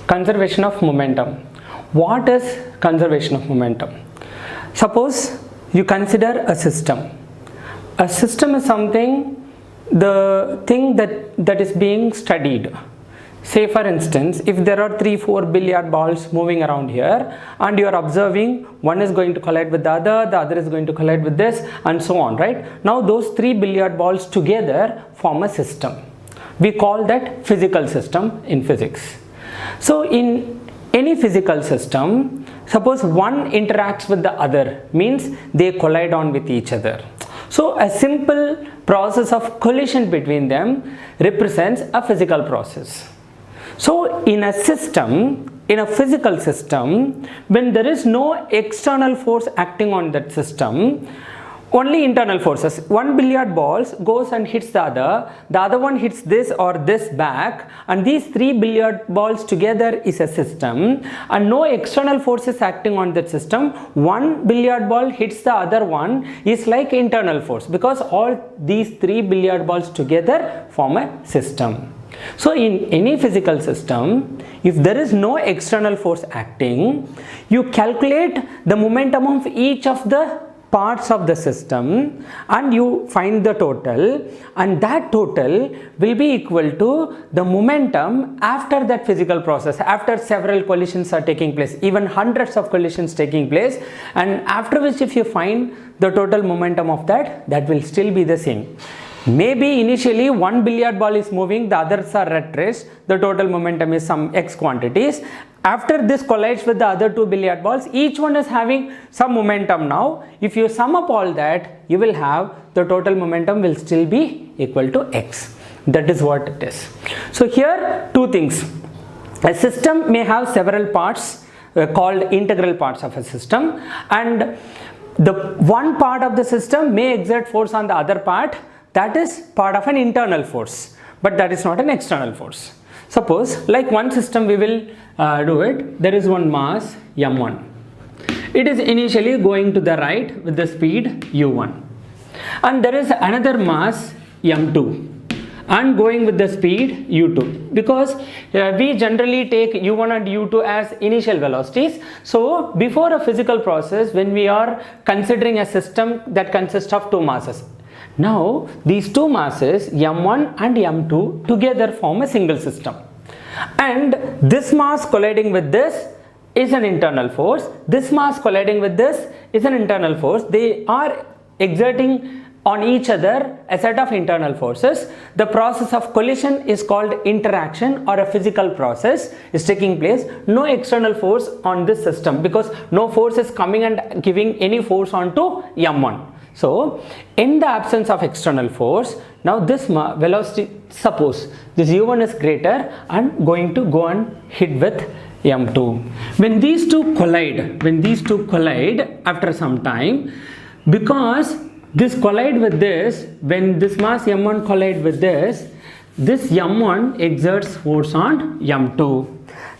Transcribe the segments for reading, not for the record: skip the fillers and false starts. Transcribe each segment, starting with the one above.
Conservation of momentum. What is conservation of momentum? Suppose you consider a system. A system is something, the thing that is being studied. Say for instance, if there are 3-4 billiard balls moving around here and you are observing, one is going to collide with the other is going to collide with this, and so on, right? Now those 3 billiard balls together form a system. We call that physical system in physics. So in any physical system, suppose one interacts with the other, means they collide on with each other. So a simple process of collision between them represents a physical process. So in a system, in a physical system, when there is no external force acting on that system, only internal forces. One billiard ball goes and hits the other one hits this or this back, and these 3 billiard balls together is a system, and no external forces acting on that system. One billiard ball hits the other one is like internal force, because all these 3 billiard balls together form a system. So in any physical system, if there is no external force acting, you calculate the momentum of each of the parts of the system and you find the total, and that total will be equal to the momentum after that physical process, after several collisions are taking place, even hundreds of collisions taking place, and after which if you find the total momentum of that will still be the same. Maybe initially one billiard ball is moving, the others are at rest, the total momentum is some x quantities. After this collides with the other 2 billiard balls, each one is having some momentum now. If you sum up all that, you will have the total momentum will still be equal to x. That is what it is. So here two things. A system may have several parts called integral parts of a system, and the one part of the system may exert force on the other part. That is part of an internal force, but that is not an external force. Suppose like one system we will do it. There is one mass m1. It is initially going to the right with the speed u1, and there is another mass m2 and going with the speed u2, because we generally take u1 and u2 as initial velocities. So before a physical process, when we are considering a system that consists of two masses, now these two masses m1 and m2 together form a single system, and this mass colliding with this is an internal force, this mass colliding with this is an internal force. They are exerting on each other a set of internal forces. The process of collision is called interaction, or a physical process is taking place. No external force on this system, because no force is coming and giving any force onto m1. So in the absence of external force, now this velocity, suppose this u1 is greater and going to go and hit with m2. When these two collide after some time, because this collide with this, when this mass m1 collide with this m1 exerts force on m2.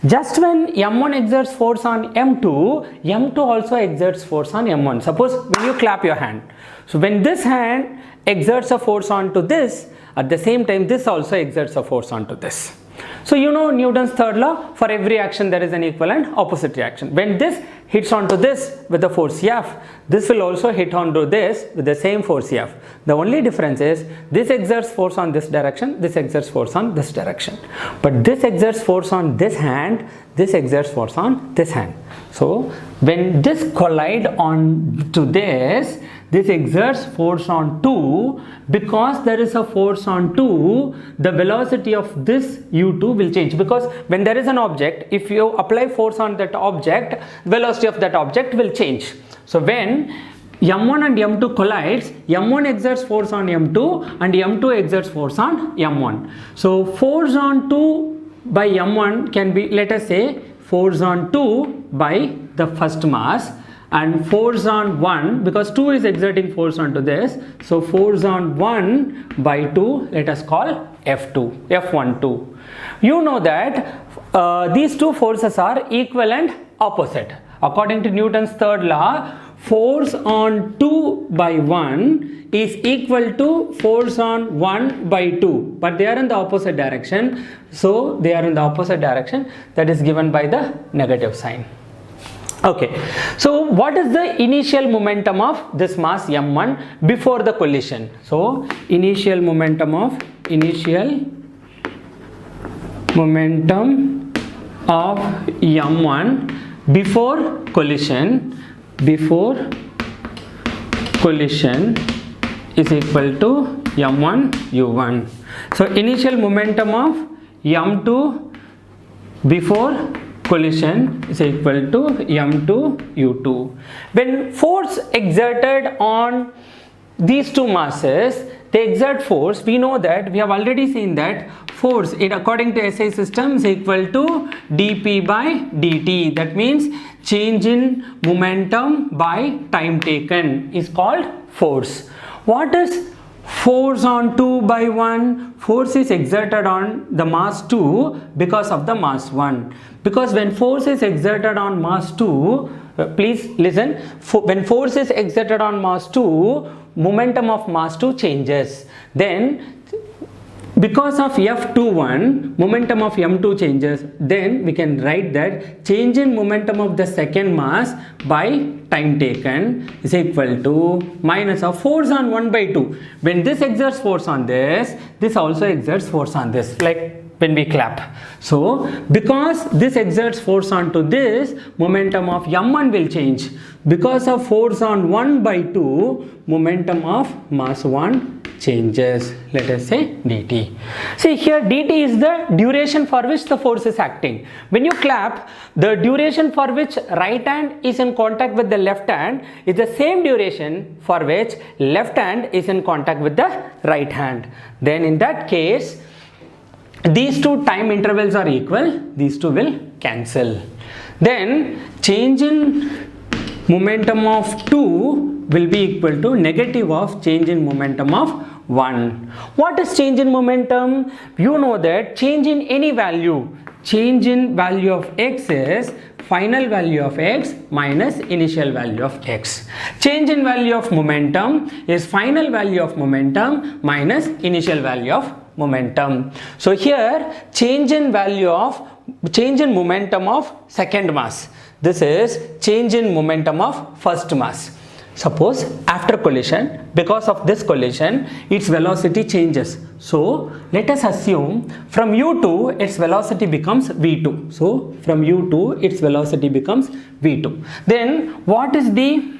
Just when m1 exerts force on m2, m2 also exerts force on m1. Suppose when you clap your hand, so when this hand exerts a force onto this, at the same time this also exerts a force onto this. So you know Newton's third law, for every action there is an equivalent opposite reaction. When this hits onto this with the force F, this will also hit onto this with the same force F. The only difference is this exerts force on this direction, this exerts force on this direction. But this exerts force on this hand, this exerts force on this hand. So when this collide on to this exerts force on 2. Because there is a force on 2, the velocity of this u2 will change, because when there is an object, if you apply force on that object, velocity of that object will change. So when m1 and m2 collides, m1 exerts force on m2 and m2 exerts force on m1. So force on 2 by m1 can be, let us say, force on 2 by the first mass, and force on 1, because 2 is exerting force onto this, so force on 1 by 2, let us call F12. You know that these two forces are equal and opposite. According to Newton's third law, force on 2 by 1 is equal to force on 1 by 2, but they are in the opposite direction. So they are in the opposite direction, that is given by the negative sign. Okay, so what is the initial momentum of this mass m1 before the collision? So initial momentum of m1 before collision is equal to m1 u1. So initial momentum of m2 before collision is equal to m2 u2. When force exerted on these two masses, they exert force, we know that, we have already seen that force according to SI system is equal to dp by dt. That means change in momentum by time taken is called force. What is force on 2 by 1? Force is exerted on the mass 2 because of the mass 1. Because when force is exerted on mass 2, please listen, when force is exerted on mass 2, momentum of mass 2 changes. Then because of F21, momentum of m2 changes. Then we can write that change in momentum of the second mass by time taken is equal to minus of force on 1 by 2. When this exerts force on this also exerts force on this, like when we clap. So because this exerts force onto this, momentum of m1 will change. Because of force on 1 by 2, momentum of mass 1 changes. Let us say dt. See here, dt is the duration for which the force is acting. When you clap, the duration for which right hand is in contact with the left hand is the same duration for which left hand is in contact with the right hand. Then in that case, these two time intervals are equal, these two will cancel. Then change in momentum of 2 will be equal to negative of change in momentum of 1. What is change in momentum? You know that change in any value, change in value of x is final value of x minus initial value of x. Change in value of momentum is final value of momentum minus initial value of momentum. So here change in momentum of second mass. This is change in momentum of first mass. Suppose after collision, because of this collision, its velocity changes. So let us assume from u2 its velocity becomes v2. So from u2 its velocity becomes v2. Then what is the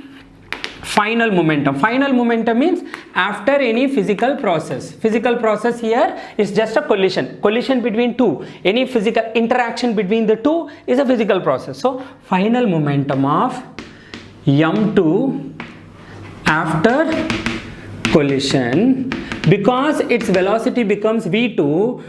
final momentum? Final momentum means after any physical process. Physical process here is just a collision between two. Any physical interaction between the two is a physical process. So final momentum of m2 after collision, because its velocity becomes v2,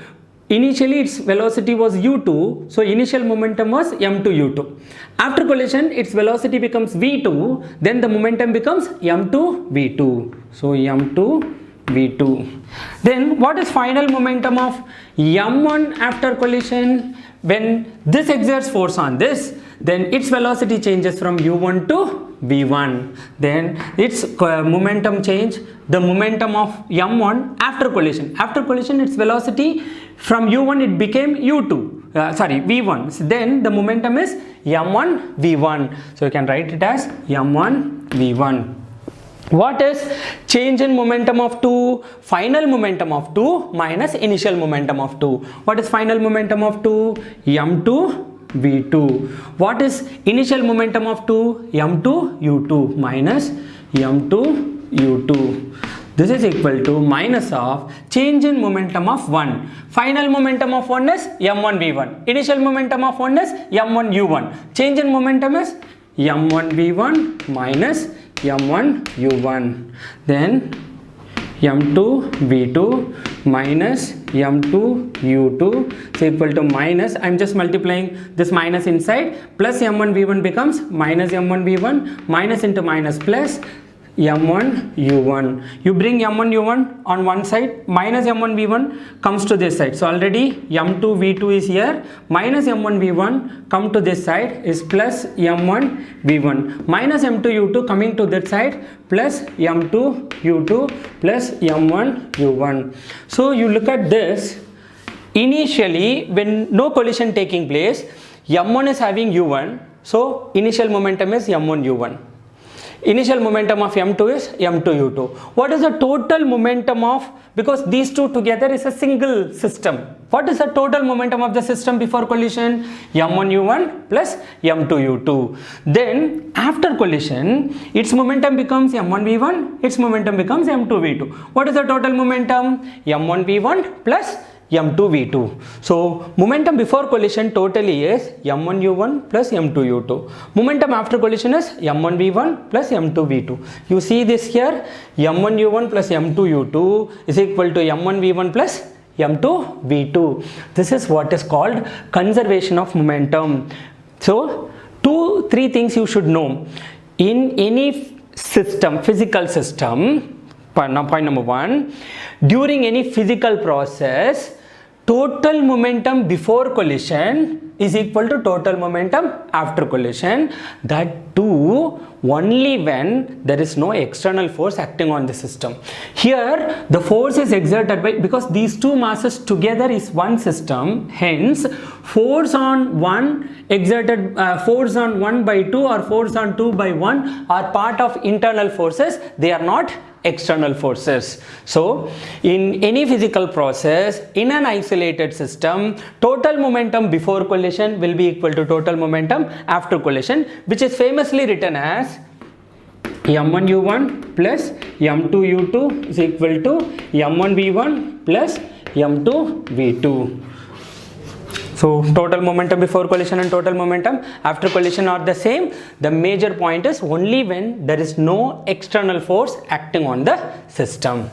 initially its velocity was u2, so initial momentum was m2 u2. After collision its velocity becomes v2, then the momentum becomes m2 v2. So m2 v2. Then what is final momentum of m1 after collision? When this exerts force on this, then its velocity changes from u1 to v1. Then its momentum change, the momentum of m1 after collision. After collision its velocity from u1 it became v1. So then the momentum is m1 v1. So you can write it as m1 v1. What is change in momentum of 2? Final momentum of 2 minus initial momentum of 2. What is final momentum of 2? m2 v2. What is initial momentum of 2? m2 u2 minus m2 u2. This is equal to minus of change in momentum of 1. Final momentum of 1 is m1 v1. Initial momentum of 1 is m1 u1. Change in momentum is m1 v1 minus m1 u1. Then m2 v2 minus m2 u2 is equal to minus, I am just multiplying this minus inside, plus m1 v1 becomes minus m1 v1, minus into minus plus, m1 u1. You bring m1 u1 on one side, minus m1 v1 comes to this side. So already m2 v2 is here, minus m1 v1 come to this side is plus m1 v1, minus m2 u2 coming to that side plus m2 u2 plus m1 u1. So you look at this, initially when no collision taking place, m1 is having u1, so initial momentum is m1 u1. Initial momentum of m2 is m2 u2. What is the total momentum of, because these two together is a single system, what is the total momentum of the system before collision? m1 u1 plus m2 u2. Then after collision, its momentum becomes m1 v1, its momentum becomes m2 v2. What is the total momentum? m1 v1 plus m2 v2. So momentum before collision totally is m1 u1 plus m2 u2. Momentum after collision is m1 v1 plus m2 v2. You see this here, m1 u1 plus m2 u2 is equal to m1 v1 plus m2 v2. This is what is called conservation of momentum. So 2-3 things you should know in any system, physical system. Point number 1, during any physical process, total momentum before collision is equal to total momentum after collision. That too only when there is no external force acting on the system. Here the force is exerted by, because these two masses together is one system, hence force on one exerted, force on 1 by 2 or force on 2 by 1 are part of internal forces, they are not external forces. So in any physical process, in an isolated system, total momentum before collision will be equal to total momentum after collision, which is famously written as m1 u1 plus m2 u2 is equal to m1 v1 plus m2 v2. So total momentum before collision and total momentum after collision are the same. The major point is only when there is no external force acting on the system.